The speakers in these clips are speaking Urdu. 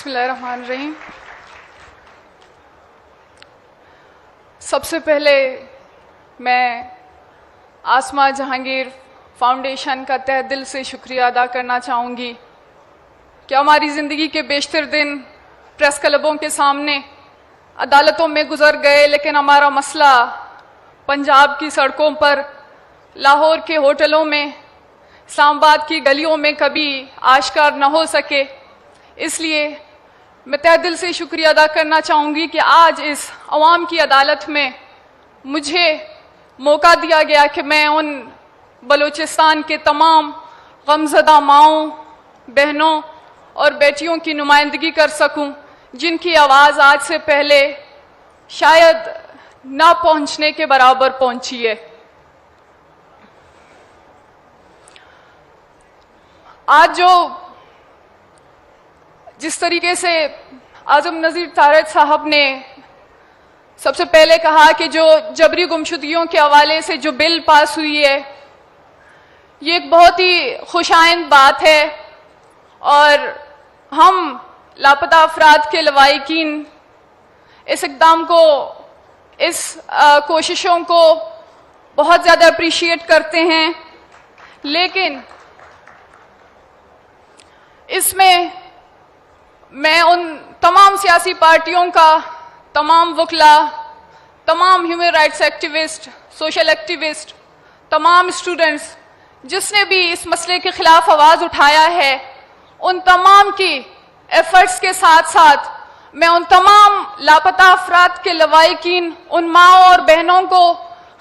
بسم اللہ الرحمن الرحیم. سب سے پہلے میں آسما جہانگیر فاؤنڈیشن کا تہ دل سے شکریہ ادا کرنا چاہوں گی کہ ہماری زندگی کے بیشتر دن پریس کلبوں کے سامنے عدالتوں میں گزر گئے، لیکن ہمارا مسئلہ پنجاب کی سڑکوں پر، لاہور کے ہوٹلوں میں، اسلام آباد کی گلیوں میں کبھی آشکار نہ ہو سکے. اس لیے میں تہ دل سے شکریہ ادا کرنا چاہوں گی کہ آج اس عوام کی عدالت میں مجھے موقع دیا گیا کہ میں ان بلوچستان کے تمام غمزدہ ماؤں، بہنوں اور بیٹیوں کی نمائندگی کر سکوں جن کی آواز آج سے پہلے شاید نہ پہنچنے کے برابر پہنچی ہے. آج جس طریقے سے اعظم نذیر طارق صاحب نے سب سے پہلے کہا کہ جو جبری گمشدگیوں کے حوالے سے جو بل پاس ہوئی ہے، یہ ایک بہت ہی خوش آئند بات ہے، اور ہم لاپتہ افراد کے لواحقین اس اقدام کو، اس کوششوں کو بہت زیادہ اپریشیٹ کرتے ہیں. لیکن اس میں ان تمام سیاسی پارٹیوں کا، تمام وکلا، تمام human rights activist, social activist, تمام اسٹوڈنٹس جس نے بھی اس مسئلے کے خلاف آواز اٹھایا ہے، ان تمام کی ایفرٹس کے ساتھ ساتھ میں ان تمام لاپتہ افراد کے لواحقین، ان ماؤں اور بہنوں کو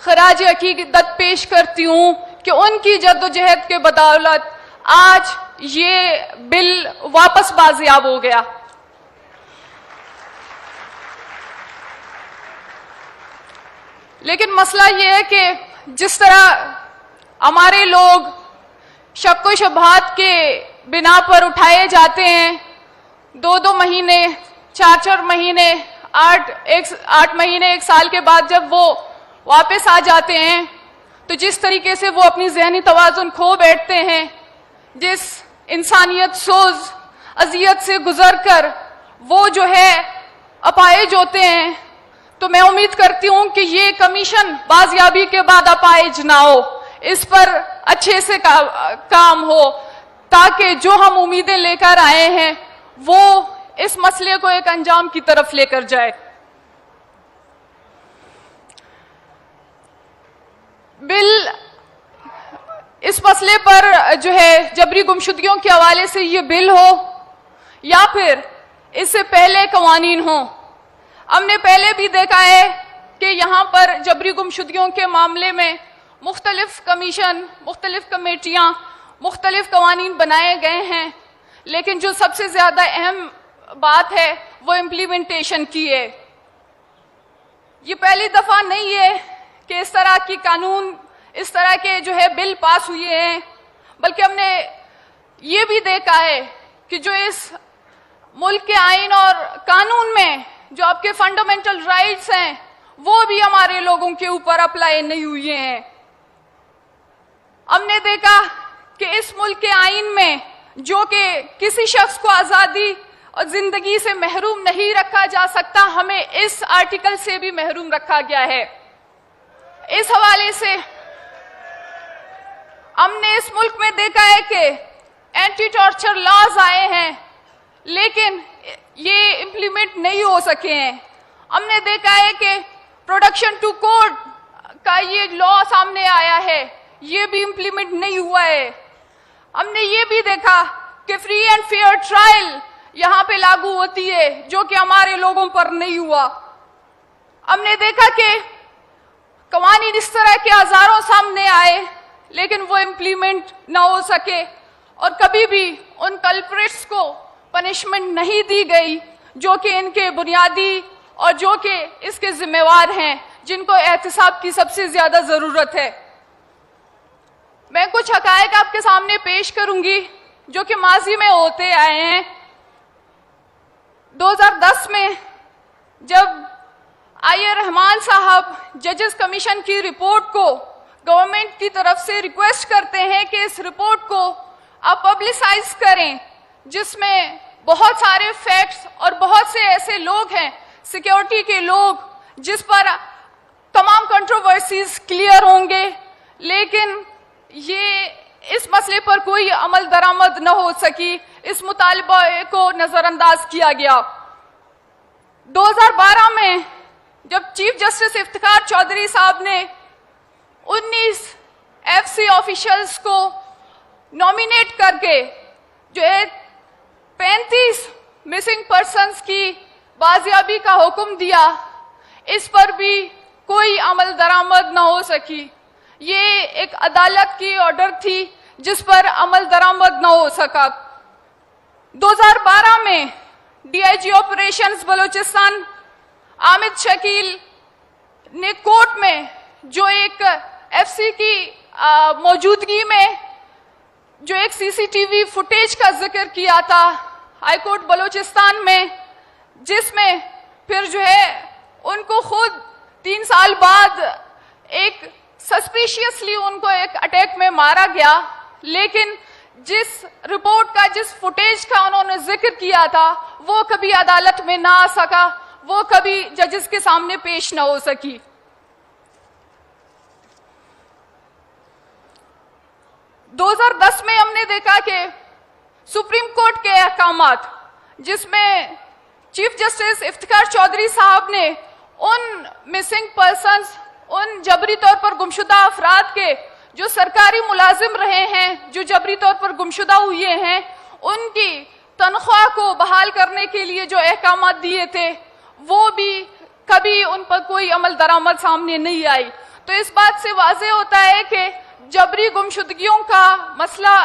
خراج عقیدت پیش کرتی ہوں کہ ان کی جدوجہد کے بدولت آج یہ بل واپس بازیاب ہو گیا. لیکن مسئلہ یہ ہے کہ جس طرح ہمارے لوگ شک و شبہات کے بنا پر اٹھائے جاتے ہیں، 2 مہینے، 4 مہینے، 8 مہینے، 1 سال کے بعد جب وہ واپس آ جاتے ہیں تو جس طریقے سے وہ اپنی ذہنی توازن کھو بیٹھتے ہیں، جس انسانیت سوز اذیت سے گزر کر وہ جو ہے اپائج ہوتے ہیں، تو میں امید کرتی ہوں کہ یہ کمیشن بازیابی کے بعد اپائج نہ ہو، اس پر اچھے سے کام ہو، تاکہ جو ہم امیدیں لے کر آئے ہیں وہ اس مسئلے کو ایک انجام کی طرف لے کر جائے. بل اس مسئلے پر جو ہے جبری گمشدگیوں کے حوالے سے یہ بل ہو یا پھر اس سے پہلے قوانین ہوں، ہم نے پہلے بھی دیکھا ہے کہ یہاں پر جبری گمشدگیوں کے معاملے میں مختلف کمیشن، مختلف کمیٹیاں، مختلف قوانین بنائے گئے ہیں، لیکن جو سب سے زیادہ اہم بات ہے وہ امپلیمنٹیشن کی ہے. یہ پہلی دفعہ نہیں ہے کہ اس طرح کی قانون، اس طرح کے جو ہے بل پاس ہوئے ہیں، بلکہ ہم نے یہ بھی دیکھا ہے کہ جو اس ملک کے آئین اور قانون میں جو آپ کے فنڈامنٹل رائٹس ہیں وہ بھی ہمارے لوگوں کے اوپر اپلائی نہیں ہوئے ہیں. ہم نے دیکھا کہ اس ملک کے آئین میں جو کہ کسی شخص کو آزادی اور زندگی سے محروم نہیں رکھا جا سکتا، ہمیں اس آرٹیکل سے بھی محروم رکھا گیا ہے. اس حوالے سے ہم نے اس ملک میں دیکھا ہے کہ اینٹی ٹارچر لاز آئے ہیں لیکن یہ امپلیمنٹ نہیں ہو سکے ہیں. ہم نے دیکھا ہے کہ پروڈکشن ٹو کورٹ کا یہ لا سامنے آیا ہے، یہ بھی امپلیمنٹ نہیں ہوا ہے. ہم نے یہ بھی دیکھا کہ فری اینڈ فیئر ٹرائل یہاں پہ لاگو ہوتی ہے، جو کہ ہمارے لوگوں پر نہیں ہوا. ہم نے دیکھا کہ قوانین اس طرح کے ہزاروں سامنے آئے لیکن وہ امپلیمنٹ نہ ہو سکے، اور کبھی بھی ان کلپریٹس کو پنشمنٹ نہیں دی گئی جو کہ ان کے بنیادی اور جو کہ اس کے ذمہ وار ہیں، جن کو احتساب کی سب سے زیادہ ضرورت ہے. میں کچھ حقائق آپ کے سامنے پیش کروں گی جو کہ ماضی میں ہوتے آئے ہیں. 2010 میں جب آئی رحمان صاحب ججز کمیشن کی رپورٹ کو گورنمنٹ کی طرف سے ریکویسٹ کرتے ہیں کہ اس رپورٹ کو آپ پبلسائز کریں، جس میں بہت سارے فیکٹس اور بہت سے ایسے لوگ ہیں سیکیورٹی کے لوگ جس پر تمام کنٹروورسیز کلیئر ہوں گے، لیکن یہ اس مسئلے پر کوئی عمل درآمد نہ ہو سکی، اس مطالبہ کو نظر انداز کیا گیا۔ 2012 میں جب چیف جسٹس افتخار چودھری صاحب نے 19 ایف سی آفیشلز کو نامینیٹ کر کے جو 35 مسنگ پرسنز کی بازیابی کا حکم دیا، اس پر بھی کوئی عمل درآمد نہ ہو سکی۔ یہ ایک عدالت کی آرڈر تھی جس پر عمل درآمد نہ ہو سکا۔ 2012 میں D I G operations Balochistan Amid Shakeel نے کورٹ میں جو ایک ایف سی کی موجودگی میں جو ایک سی سی ٹی وی فوٹیج کا ذکر کیا تھا ہائی کورٹ بلوچستان میں، جس میں پھر جو ہے ان کو خود 3 سال بعد ایک سسپیشیسلی ان کو ایک اٹیک میں مارا گیا، لیکن جس رپورٹ کا جس فوٹیج کا انہوں نے ذکر کیا تھا وہ کبھی عدالت میں نہ آ سکا، وہ کبھی ججز کے سامنے پیش نہ ہو سکی۔ 2010 میں ہم نے دیکھا کہ سپریم کورٹ کے احکامات جس میں چیف جسٹس افتخار چودھری صاحب نے ان مسنگ پرسنز، ان جبری طور پر گمشدہ افراد کے جو سرکاری ملازم رہے ہیں، جو جبری طور پر گمشدہ ہوئے ہیں، ان کی تنخواہ کو بحال کرنے کے لیے جو احکامات دیے تھے وہ بھی کبھی ان پر کوئی عمل درآمد سامنے نہیں آئی۔ تو اس بات سے واضح ہوتا ہے کہ جبری گمشدگیوں کا مسئلہ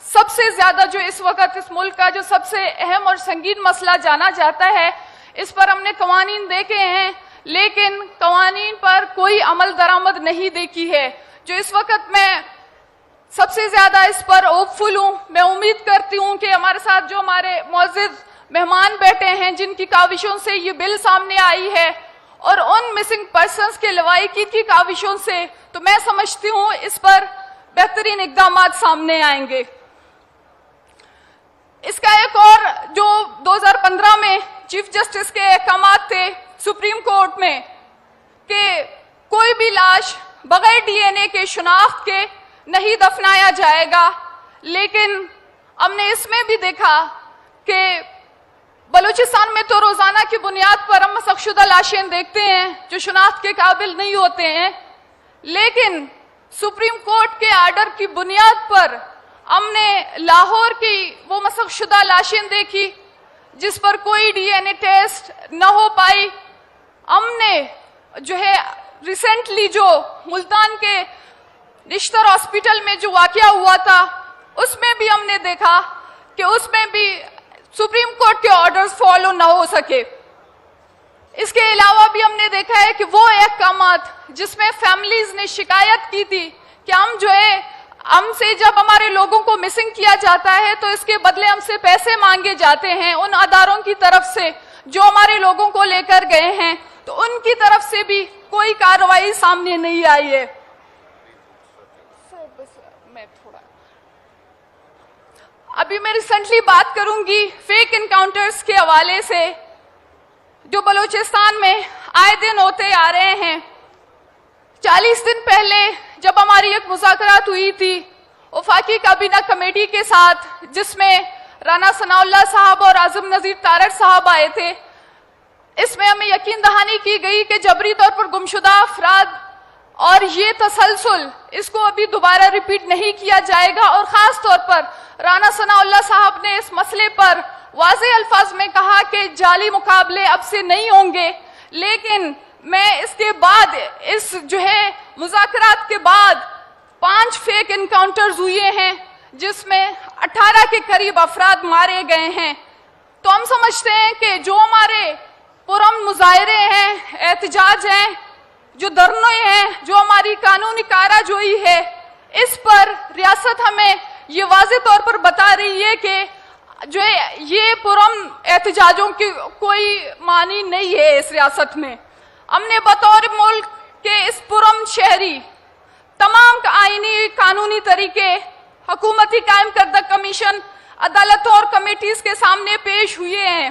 سب سے زیادہ جو اس وقت اس ملک کا جو سب سے اہم اور سنگین مسئلہ جانا جاتا ہے، اس پر ہم نے قوانین دیکھے ہیں لیکن قوانین پر کوئی عمل درآمد نہیں دیکھی ہے۔ جو اس وقت میں سب سے زیادہ اس پر ہوپفل ہوں، میں امید کرتی ہوں کہ ہمارے ساتھ جو ہمارے معزز مہمان بیٹھے ہیں جن کی کاوشوں سے یہ بل سامنے آئی ہے اور ان مسنگ پرسنز کے لواحقین کی کاوشوں سے، تو میں سمجھتی ہوں اس پر بہترین اقدامات سامنے آئیں گے۔ اس کا ایک اور جو 2015 میں چیف جسٹس کے احکامات تھے سپریم کورٹ میں کہ کوئی بھی لاش بغیر ڈی این اے کے شناخت کے نہیں دفنایا جائے گا، لیکن ہم نے اس میں بھی دیکھا کہ بلوچستان میں تو روزانہ کی بنیاد پر ہم مسخ شدہ لاشیں دیکھتے ہیں جو شناخت کے قابل نہیں ہوتے ہیں، لیکن سپریم کورٹ کے آرڈر کی بنیاد پر ہم نے لاہور کی وہ مسخ شدہ لاشیں دیکھی جس پر کوئی ڈی این اے ٹیسٹ نہ ہو پائی۔ ہم نے جو ہے ریسنٹلی جو ملتان کے نشتر ہاسپٹل میں جو واقعہ ہوا تھا اس میں بھی ہم نے دیکھا کہ اس میں بھی سپریم کورٹ کے آرڈرز فالو نہ ہو سکے۔ اس کے علاوہ بھی ہم نے دیکھا ہے کہ وہ احکامات جس میں فیملیز نے شکایت کی تھی کہ ہم سے جب ہمارے لوگوں کو مسنگ کیا جاتا ہے تو اس کے بدلے ہم سے پیسے مانگے جاتے ہیں ان اداروں کی طرف سے جو ہمارے لوگوں کو لے کر گئے ہیں، تو ان کی طرف سے بھی کوئی کارروائی سامنے نہیں آئی ہے۔ ابھی میں ریسنٹلی بات کروں گی فیک انکاؤنٹرز کے حوالے سے جو بلوچستان میں آئے دن ہوتے آ رہے ہیں۔ 40 دن پہلے جب ہماری ایک مذاکرات ہوئی تھی وفاقی کابینہ کمیٹی کے ساتھ جس میں رانا ثناء اللہ صاحب اور اعظم نذیر تارڑ صاحب آئے تھے، اس میں ہمیں یقین دہانی کی گئی کہ جبری طور پر گمشدہ افراد اور یہ تسلسل اس کو ابھی دوبارہ ریپیٹ نہیں کیا جائے گا، اور خاص طور پر رانا ثناء اللہ صاحب نے اس مسئلے پر واضح الفاظ میں کہا کہ جعلی مقابلے اب سے نہیں ہوں گے۔ لیکن میں اس کے بعد اس جو ہے مذاکرات کے بعد 5 فیک انکاؤنٹرز ہوئے ہیں جس میں 18 کے قریب افراد مارے گئے ہیں۔ تو ہم سمجھتے ہیں کہ جو ہمارے پرامن مظاہرے ہیں، احتجاج ہیں، جو دھرنے ہیں، جو ہماری قانونی کارہ جوئی ہے، اس پر ریاست ہمیں یہ واضح طور پر بتا رہی ہے کہ جو یہ پرامن احتجاجوں کی کوئی معنی نہیں ہے اس ریاست میں۔ ہم نے بطور ملک کے اس پرامن شہری تمام آئینی قانونی طریقے، حکومتی قائم کردہ کمیشن، عدالتوں اور کمیٹیز کے سامنے پیش ہوئے ہیں.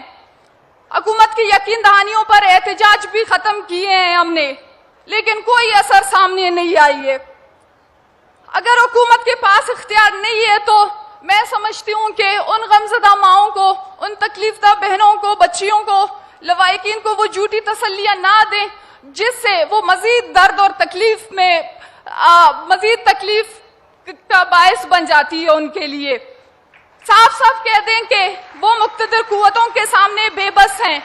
حکومت کی یقین دہانیوں پر احتجاج بھی ختم کیے ہیں ہم نے, لیکن کوئی اثر سامنے نہیں آئی ہے. اگر حکومت کے پاس اختیار نہیں ہے تو میں سمجھتی ہوں کہ ان غمزدہ ماؤں کو, ان تکلیف دہ بہنوں کو, بچیوں کو, لوائقین کو وہ جھوٹی تسلیاں نہ دیں جس سے وہ مزید درد اور تکلیف میں مزید تکلیف کا باعث بن جاتی ہے ان کے لیے. صاف صاف کہہ دیں کہ وہ مقتدر قوتوں کے سامنے بے بس ہیں.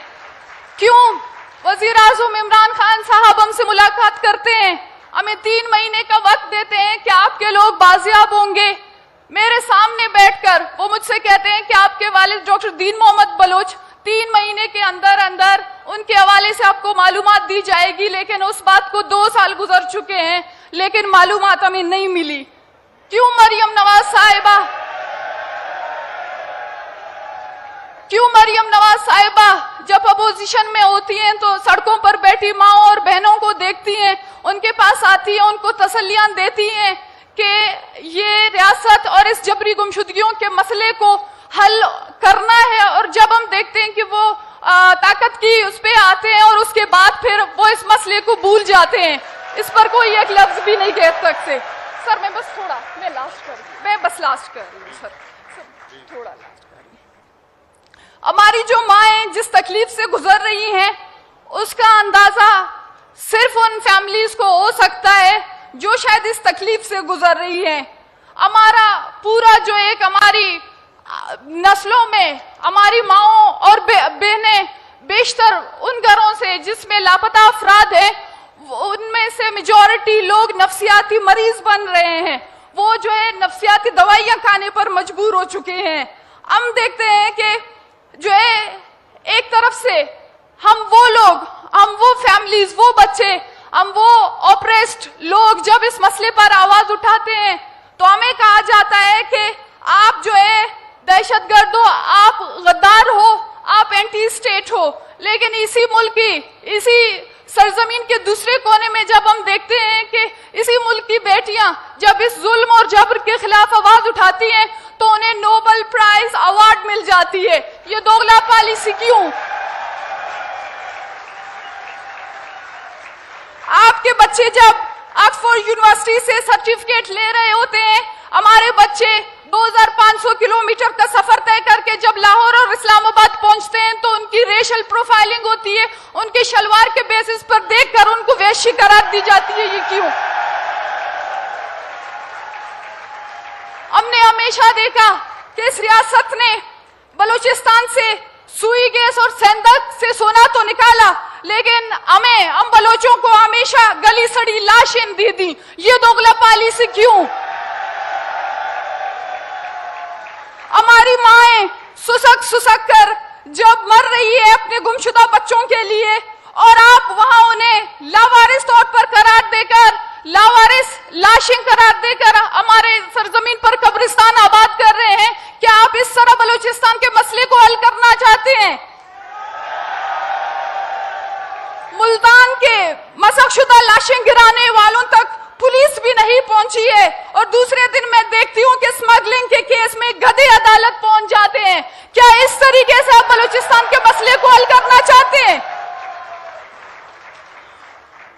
کیوں وزیر اعظم عمران خان صاحب ہم سے ملاقات کرتے ہیں, ہمیں 3 مہینے کا وقت دیتے ہیں کہ آپ کے لوگ بازیاب ہوں گے. میرے سامنے بیٹھ کر وہ مجھ سے کہتے ہیں کہ آپ کے والد ڈاکٹر دین محمد بلوچ 3 مہینے کے اندر اندر ان کے حوالے سے آپ کو معلومات دی جائے گی, لیکن اس بات کو 2 سال گزر چکے ہیں لیکن معلومات ہمیں نہیں ملی. کیوں مریم نواز صاحبہ جب اپوزیشن میں ہوتی ہیں تو سڑکوں پر بیٹھی ماؤں اور بہنوں کو دیکھتی ہیں, ان کے پاس آتی ہیں, ان کو تسلیاں دیتی ہیں کہ یہ ریاست اور اس جبری گمشدگیوں کے مسئلے کو حل کرنا ہے, اور جب ہم دیکھتے ہیں کہ وہ طاقت کی اس پہ آتے ہیں اور اس کے بعد پھر وہ اس مسئلے کو بھول جاتے ہیں, اس پر کوئی ایک لفظ بھی نہیں کہہ سکتے. سر میں بس تھوڑا لاسٹ کر رہی ہوں سر تھوڑا لاسٹ کر رہی ہوں. ہماری جو مائیں جس تکلیف سے گزر رہی ہیں اس کا اندازہ صرف ان فیملیز کو ہو سکتا ہے جو شاید اس تکلیف سے گزر رہی ہیں. ہمارا پورا جو ایک ہماری نسلوں میں ہماری ماؤں اور بہنیں بیشتر ان گھروں سے جس میں لاپتہ افراد ہیں, ان میں سے میجورٹی لوگ نفسیاتی مریض بن رہے ہیں, وہ جو ہے نفسیاتی دوائیاں کھانے پر مجبور ہو چکے ہیں. ہم دیکھتے ہیں کہ جو ہے ایک طرف سے ہم وہ لوگ, ہم وہ فیملیز, وہ بچے, ہم وہ اوپریسڈ لوگ جب اس مسئلے پر آواز اٹھاتے ہیں تو ہمیں کہا جاتا ہے کہ آپ جو ہے دہشت گرد ہو, آپ غدار ہو, آپ اینٹی اسٹیٹ ہو. لیکن اسی ملک کی, اسی سرزمین کے دوسرے کونے میں جب ہم دیکھتے ہیں کہ اسی ملک کی بیٹیاں جب اس ظلم اور جبر کے خلاف آواز اٹھاتی ہیں تو انہیں نوبل پرائز ایوارڈ مل جاتی ہے. یہ دوگلا پالیسی کیوں؟ آپ کے بچے جب آکسفورڈ یونیورسٹی سے سرٹیفکیٹ لے رہے ہوتے ہیں, ہمارے بچے 2500 کلومیٹر کا سفر طے کر کے جب لاہور اور اسلام آباد پہنچتے ہیں تو ان کی ریشل پروفائلنگ ہوتی ہے, ان کے شلوار کے بیسس پر دیکھ کر ان کو وحشی قرار دی جاتی ہے. یہ کیوں؟ ہم نے ہمیشہ دیکھا کہ اس ریاست نے بلوچستان سے سوئی گیس اور سیندک سے سونا تو نکالا, لیکن ہم بلوچوں کو ہمیشہ گلی سڑی لاشیں دی دی. یہ دوگلا پالیسی کیوں؟ ہماری مائیں سسک کر جب مر رہی ہے اپنے گمشدہ بچوں کے لیے, اور آپ وہاں انہیں لاوارث طور پر قرار دے کر, لاوارث لاشیں قرار دے کر ہمارے سرزمین پر قبرستان آباد کر رہے ہیں. کیا آپ اس طرح بلوچستان کے مسئلے کو حل کرنا چاہتے ہیں؟ ملتان کے مسخ شدہ لاشیں گرانے والوں تک پولیس بھی نہیں پہنچی ہے, اور دوسرے دن میں دیکھتی ہوں کہ اسمگلنگ کے کیس میں گدھے عدالت پہنچ جاتے ہیں. کیا اس طریقے سے آپ بلوچستان کے مسئلے کو حل کرنا چاہتے ہیں؟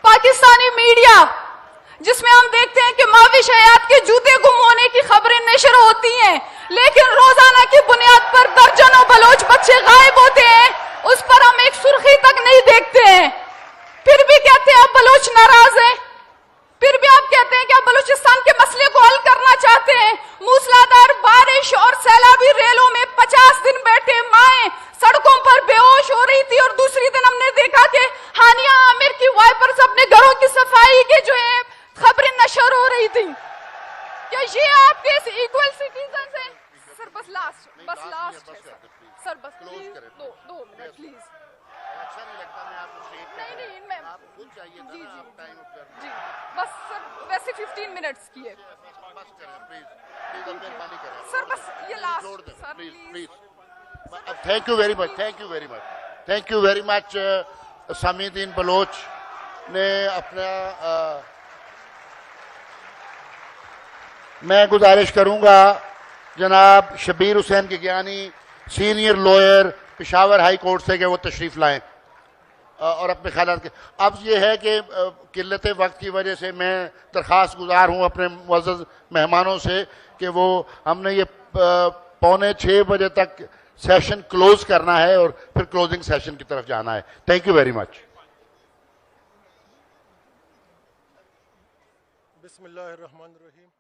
پاکستانی میڈیا جس میں ہم دیکھتے ہیں کہ ماوش حیات کے جوتے گم ہونے کی خبریں نشر ہوتی ہیں, لیکن روزانہ کی بنیاد پر درجنوں بلوچ بچے غائب ہوتے ہیں, اس پر ہم ایک سرخی تک نہیں دیکھتے ہیں. پھر بھی کہتے ہیں آپ بلوچ ناراض ہیں, پھر بھی آپ کہتے ہیں کہ آپ بلوچستان کے مسئلے کو حل کرنا چاہتے ہیں. موسلادھار بارش اور سیلابی ریلوں میں 50 دن بیٹھے مائیں سڑکوں پر بے ہوش ہو رہی تھی, اور دوسری دن ہم نے دیکھا کہ ہانیہ عامر کی وائپرز اپنے گھروں کی صفائی کے جو ہے خبریں نشر ہو رہی تھی. کیا یہ آپ کے ایکول سٹیزنز ہیں؟ سر بس لاسٹ ہے سر بس پلیز 2 منٹ پلیز. اچھا نہیں لگتا, میں آپ کو نہیں میں آپ خود چاہیے تھا نا, آپ ٹائم آف جی بس سر ویسے 15 منٹس کی ہے. بس کریں پلیز مہربانی کریں سر, بس یہ لاسٹ چھوڑ دیں sir please. Thank you very much. Samiuddin Baloch نے اپنا میں گزارش کروں گا جناب Shabbir Hussain Gagiani senior lawyer Peshawar high court سے کہ وہ تشریف لائیں اور اپنے خیالات کے. اب یہ ہے کہ قلت وقت کی وجہ سے میں درخواست گزار ہوں اپنے معزز مہمانوں سے کہ وہ ہم نے یہ 5:45 بجے تک سیشن کلوز کرنا ہے اور پھر کلوزنگ سیشن کی طرف جانا ہے. تھینک یو ویری مچ. بسم اللہ الرحمن الرحیم.